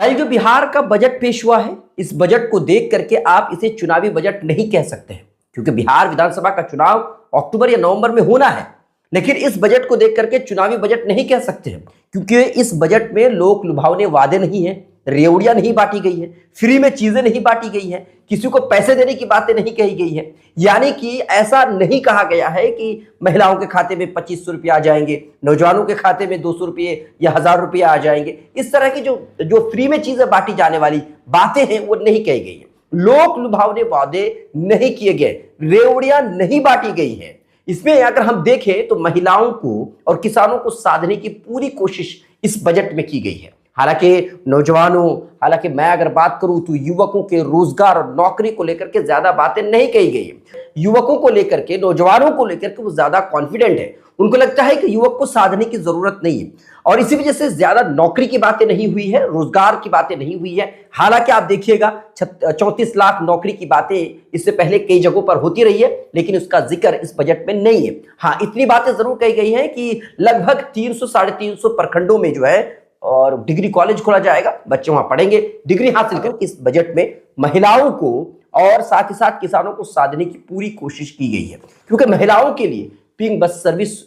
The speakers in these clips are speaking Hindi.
कल जो बिहार का बजट पेश हुआ है, इस बजट को देख करके आप इसे चुनावी बजट नहीं कह सकते हैं, क्योंकि बिहार विधानसभा का चुनाव अक्टूबर या नवंबर में होना है। लेकिन इस बजट को देख करके चुनावी बजट नहीं कह सकते हैं, क्योंकि इस बजट में लोक लुभावने वादे नहीं है, रेवड़ियां नहीं बांटी गई है, फ्री में चीजें नहीं बांटी गई है, किसी को पैसे देने की बातें नहीं कही गई है। यानी कि ऐसा नहीं कहा गया है कि महिलाओं के खाते में 2500 रुपये आ जाएंगे, नौजवानों के खाते में 200 रुपये या 1000 रुपये आ जाएंगे। इस तरह की जो फ्री में चीजें बांटी जाने वाली बातें हैं वो नहीं कही गई है। लोक लुभावने वादे नहीं किए गए, रेवड़ियां नहीं बांटी गई है। इसमें अगर हम देखें तो महिलाओं को और किसानों को साधने की पूरी कोशिश इस बजट में की गई है। हालांकि मैं अगर बात करूं तो युवकों के रोजगार और नौकरी को लेकर के ज्यादा बातें नहीं कही गई है। युवकों को लेकर के, नौजवानों को लेकर के वो ज्यादा कॉन्फिडेंट है। उनको लगता है कि युवक को साधने की जरूरत नहीं है, और इसी वजह से ज्यादा नौकरी की बातें नहीं हुई है, रोजगार की बातें नहीं हुई है। हालांकि आप देखिएगा 34 लाख नौकरी की बातें इससे पहले कई जगहों पर होती रही है, लेकिन उसका जिक्र इस बजट में नहीं है। हाँ, इतनी बातें जरूर कही गई हैं कि लगभग 300 साढ़े 300 प्रखंडों में जो है और डिग्री कॉलेज खोला जाएगा, बच्चे वहां पढ़ेंगे, डिग्री हासिल कर। इस बजट में महिलाओं को और साथ ही साथ किसानों को साधने की पूरी कोशिश की गई है, क्योंकि महिलाओं के लिए पिंक बस सर्विस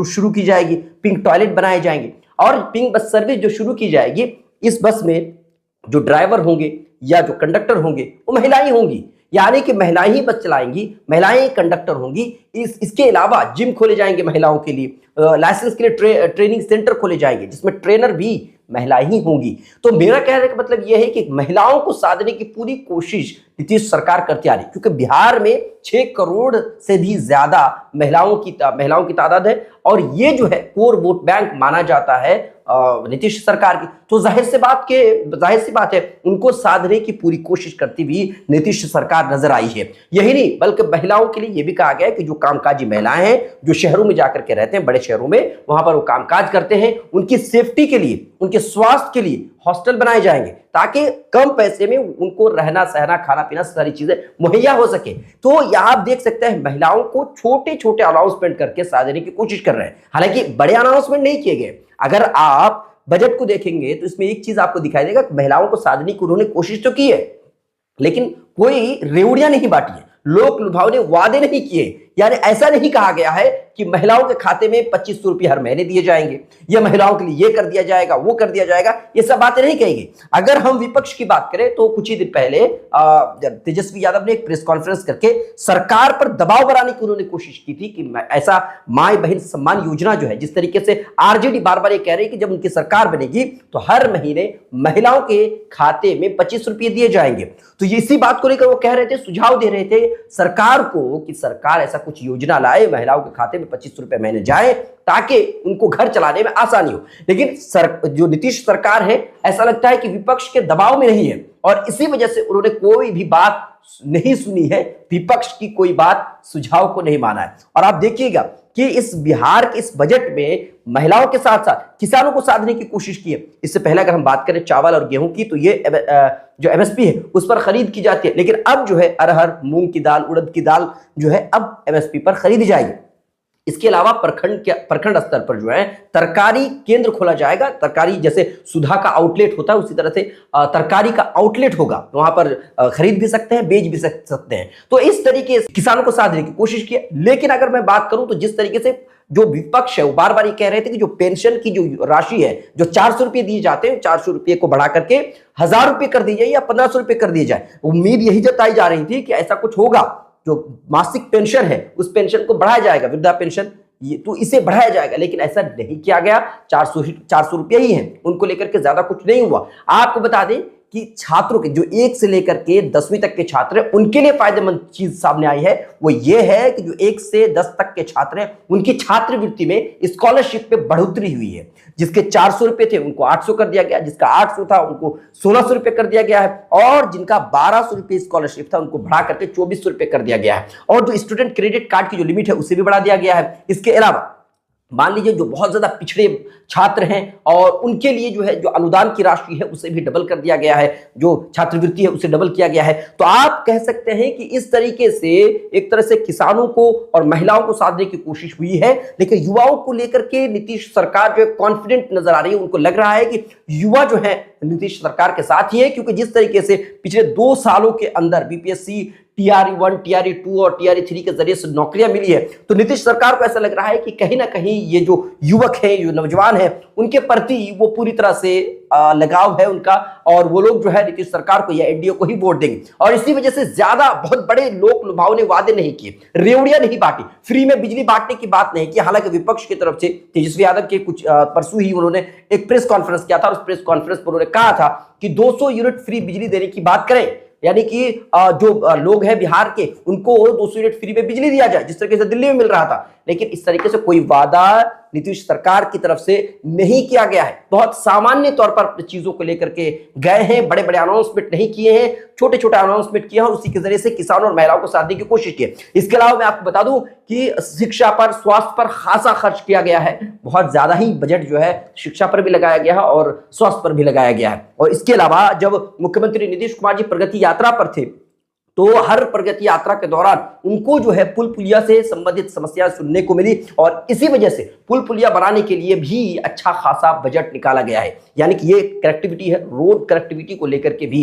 शुरू की जाएगी, पिंक टॉयलेट बनाए जाएंगे, और पिंक बस सर्विस जो शुरू की जाएगी, इस बस में जो ड्राइवर होंगे या जो कंडक्टर होंगे वो महिलाएं होंगी। यानी कि महिलाएं ही बस चलाएंगी, महिलाएं ही कंडक्टर होंगी। इसके अलावा जिम खोले जाएंगे महिलाओं के लिए, लाइसेंस के लिए ट्रेनिंग सेंटर खोले जाएंगे, जिसमें ट्रेनर भी महिलाएं ही होंगी। तो मेरा कहने का मतलब यह है कि महिलाओं को साधने की पूरी कोशिश नीतीश सरकार करती आ रही है, क्योंकि बिहार में 6 करोड़ से भी ज्यादा महिलाओं की तादाद है, और ये जो है कोर वोट बैंक माना जाता है नीतीश सरकार की। तो जाहिर सी बात है उनको साधने की पूरी कोशिश करती हुई नीतीश सरकार नजर आई है। यही नहीं, बल्कि महिलाओं के लिए यह भी कहा गया है कि जो कामकाजी महिलाएं हैं, जो शहरों में जाकर के रहते हैं, बड़े शहरों में, वहां पर वो कामकाज करते हैं, उनकी सेफ्टी के लिए, उनके स्वास्थ्य के लिए हॉस्टल बनाए जाएंगे, ताकि कम पैसे में उनको रहना सहना खाना पीना सारी चीजें मुहैया हो सके। तो यहां आप देख सकते हैं महिलाओं को छोटे छोटे अनाउंसमेंट करके साधने की कोशिश कर रहे हैं। हालांकि बड़े अनाउंसमेंट नहीं किए गए। अगर आप बजट को देखेंगे तो इसमें एक चीज आपको दिखाई देगा, महिलाओं को साधने की उन्होंने कोशिश तो की है, लेकिन कोई रेवड़ियां नहीं बांटी है, लोक लुभावने वादे नहीं किए। यानी ऐसा नहीं कहा गया है कि महिलाओं के खाते में 2500 रुपये हर महीने दिए जाएंगे, या महिलाओं के लिए ये कर दिया जाएगा, वो कर दिया जाएगा, ये सब बातें नहीं कही गई। अगर हम विपक्ष की बात करें तो कुछ ही दिन पहले तेजस्वी यादव ने एक प्रेस कॉन्फ्रेंस करके सरकार पर दबाव बनाने की उन्होंने कोशिश की थी कि ऐसा माई बहन सम्मान योजना जो है, जिस तरीके से आरजेडी बार बार ये कह रही है कि जब उनकी सरकार बनेगी तो हर महीने महिलाओं के खाते में 25 रुपये दिए जाएंगे। तो ये इसी बात को लेकर वो कह रहे थे, सुझाव दे रहे थे सरकार को कि सरकार ऐसा कुछ योजना लाए, महिलाओं के खाते में 25 रुपए महीने जाए, ताकि उनको घर चलाने में आसानी हो। लेकिन जो नीतीश सरकार है, ऐसा लगता है कि विपक्ष के दबाव में नहीं है, और इसी वजह से उन्होंने कोई भी बात नहीं सुनी है, विपक्ष की कोई बात, सुझाव को नहीं माना है। और आप देखिएगा कि इस बिहार के इस बजट में महिलाओं के साथ साथ किसानों को साधने की कोशिश की है। इससे पहले अगर हम बात करें चावल और गेहूं की, तो ये जो एमएसपी है उस पर खरीद की जाती है, लेकिन अब जो है अरहर, मूंग की दाल, उड़द की दाल जो है अब एमएसपी पर खरीदी जाएगी। इसके अलावा प्रखंड स्तर पर जो है तरकारी केंद्र खोला जाएगा। तरकारी जैसे सुधा का आउटलेट होता है, उसी तरह से तरकारी का आउटलेट होगा, वहां पर खरीद भी सकते हैं, बेच भी सकते हैं। तो इस तरीके से किसानों को साधने की कोशिश की। लेकिन अगर मैं बात करूं तो जिस तरीके से जो विपक्ष है वो बार बार ये कह रहे थे कि जो पेंशन की जो राशि है, जो 400 रुपये दिए जाते हैं, 400 रुपये को बढ़ा करके 1000 रुपये कर दिए जाए या 1500 रुपये कर दिए जाए। उम्मीद यही जताई जा रही थी कि ऐसा कुछ होगा, जो मासिक पेंशन है उस पेंशन को बढ़ाया जाएगा, वृद्धा पेंशन, ये तो इसे बढ़ाया जाएगा। लेकिन ऐसा नहीं किया गया। 400 रुपये ही है, उनको लेकर के ज्यादा कुछ नहीं हुआ। आपको बता दें कि छात्रों के जो 1 से लेकर के 10वीं तक के छात्र हैं, उनके लिए फायदेमंद चीज सामने आई है, वो ये है कि जो 1 से 10 तक के छात्र हैं, उनकी छात्रवृत्ति में स्कॉलरशिप पे बढ़ोतरी हुई है। जिसके 400 रुपये थे उनको 800 कर दिया गया, जिसका 800 था उनको 1600 रुपये कर दिया गया है, और जिनका 1200 रुपये स्कॉलरशिप था उनको बढ़ा करके 2400 रुपये कर दिया गया है। और जो स्टूडेंट क्रेडिट कार्ड की जो लिमिट है उसे भी बढ़ा दिया गया है। इसके अलावा मान लीजिए जो बहुत ज्यादा पिछड़े छात्र हैं और उनके लिए जो है जो अनुदान की राशि है उसे भी डबल कर दिया गया है, जो छात्रवृत्ति है उसे डबल किया गया है। तो आप कह सकते हैं कि इस तरीके से एक तरह से किसानों को और महिलाओं को साधने की कोशिश हुई है, लेकिन युवाओं को लेकर के नीतीश सरकार जो है कॉन्फिडेंट नजर आ रही है। उनको लग रहा है कि युवा जो है नीतीश सरकार के साथ ही है, क्योंकि जिस तरीके से पिछले 2 सालों के अंदर बीपीएससी TRE1, TRE2 और TRE3 के जरिए से नौकरियां मिली है, तो नीतीश सरकार को ऐसा लग रहा है कि कहीं ना कहीं ये जो युवक है, जो नौजवान है, उनके प्रति वो पूरी तरह से लगाव है उनका, और वो लोग जो है नीतीश सरकार को या एनडीए को ही वोट देंगे। और इसी वजह से ज्यादा बहुत बड़े लोक लुभावने वादे नहीं किए, रेवड़ियां नहीं बांटी, फ्री में बिजली बांटने की बात नहीं की। हालांकि विपक्ष की तरफ से तेजस्वी यादव के कुछ परसों ही उन्होंने एक प्रेस कॉन्फ्रेंस किया था, और उस प्रेस कॉन्फ्रेंस पर उन्होंने कहा था कि 200 यूनिट फ्री बिजली देने की बात करें, यानी कि जो लोग हैं बिहार के उनको 200 यूनिट फ्री में बिजली दिया जाए, जिस तरीके से दिल्ली में मिल रहा था। लेकिन इस तरीके से कोई वादा नीतीश सरकार की तरफ से नहीं किया गया है। बहुत सामान्य तौर पर चीजों को लेकर के गए हैं, बड़े बड़े अनाउंसमेंट नहीं किए हैं, छोटे छोटे अनाउंसमेंट किए हैं, और उसी के जरिए से किसानों और महिलाओं को साधने की कोशिश की है। इसके अलावा मैं आपको बता दूं कि शिक्षा पर, स्वास्थ्य पर खासा खर्च किया गया है, बहुत ज्यादा ही बजट जो है शिक्षा पर भी लगाया गया है और स्वास्थ्य पर भी लगाया गया है। और इसके अलावा जब मुख्यमंत्री नीतीश कुमार जी प्रगति यात्रा पर थे, तो हर प्रगति यात्रा के दौरान उनको जो है पुल पुलिया से संबंधित समस्या सुनने को मिली, और इसी वजह से पुल पुलिया बनाने के लिए भी अच्छा खासा बजट निकाला गया है। यानी कि ये कनेक्टिविटी है, रोड कनेक्टिविटी को लेकर के भी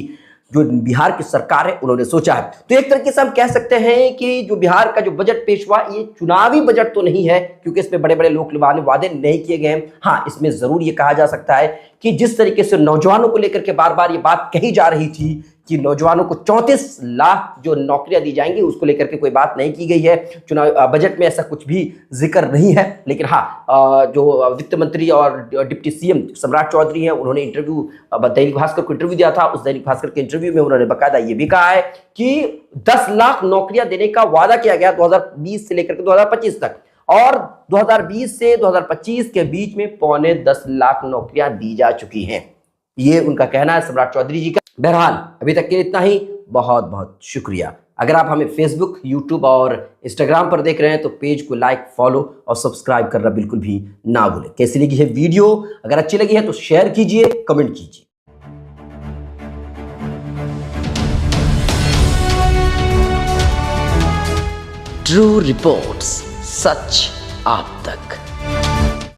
जो बिहार की सरकार है उन्होंने सोचा है। तो एक तरीके से हम कह सकते हैं कि जो बिहार का जो बजट पेश हुआ, ये चुनावी बजट तो नहीं है, क्योंकि इसमें बड़े बड़े लोक लुभावने वादे नहीं किए गए हैं। हाँ, इसमें जरूर ये कहा जा सकता है कि जिस तरीके से नौजवानों को लेकर के बार बार ये बात कही जा रही थी कि नौजवानों को 34 लाख जो नौकरियां दी जाएंगी, उसको लेकर के कोई बात नहीं की गई है। चुनाव बजट में ऐसा कुछ भी जिक्र नहीं है। लेकिन हाँ, जो वित्त मंत्री और डिप्टी सीएम सम्राट चौधरी हैं, उन्होंने इंटरव्यू दैनिक भास्कर को इंटरव्यू दिया था। उस दैनिक भास्कर के इंटरव्यू में उन्होंने बाकायदा ये भी कहा है कि 10 लाख नौकरियां देने का वादा किया गया 2020 से लेकर के 2025 तक, और 2020 से 2025 के बीच में 9.25 लाख नौकरियां दी जा चुकी हैं। ये उनका कहना है सम्राट चौधरी जी का। बहरहाल अभी तक के इतना ही। बहुत बहुत शुक्रिया। अगर आप हमें फेसबुक, यूट्यूब और इंस्टाग्राम पर देख रहे हैं तो पेज को लाइक, फॉलो और सब्सक्राइब करना बिल्कुल भी ना भूलें। कैसी लगी है वीडियो? अगर अच्छी लगी है तो शेयर कीजिए, कमेंट कीजिए। ट्रू रिपोर्ट्स, सच आप तक।